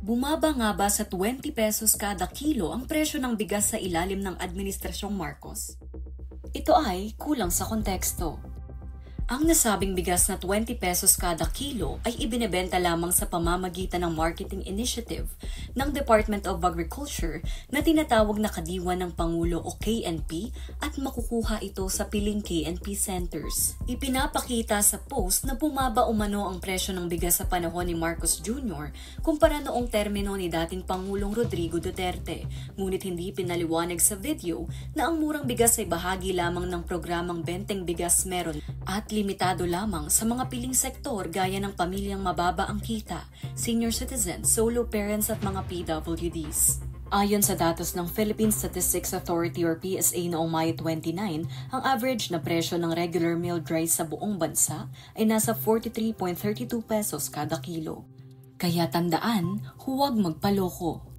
Bumaba nga ba sa 20 pesos kada kilo ang presyo ng bigas sa ilalim ng Administrasyong Marcos? Ito ay kulang sa konteksto. Ang nasabing bigas na 20 pesos kada kilo ay ibinebenta lamang sa pamamagitan ng marketing initiative ng Department of Agriculture na tinatawag na Kadiwa ng Pangulo o KNP at makukuha ito sa piling KNP centers. Ipinapakita sa post na bumaba umano ang presyo ng bigas sa panahon ni Marcos Jr. kumpara noong termino ni dating Pangulong Rodrigo Duterte, ngunit hindi pinaliwanag sa video na ang murang bigas ay bahagi lamang ng programang Benteng Bigas Meron at limitado lamang sa mga piling sektor gaya ng pamilyang mababa ang kita, senior citizens, solo parents at mga PWDs. Ayon sa datos ng Philippine Statistics Authority or PSA noong Mayo 29, ang average na presyo ng regular milled rice sa buong bansa ay nasa 43.32 pesos kada kilo. Kaya tandaan, huwag magpaloko.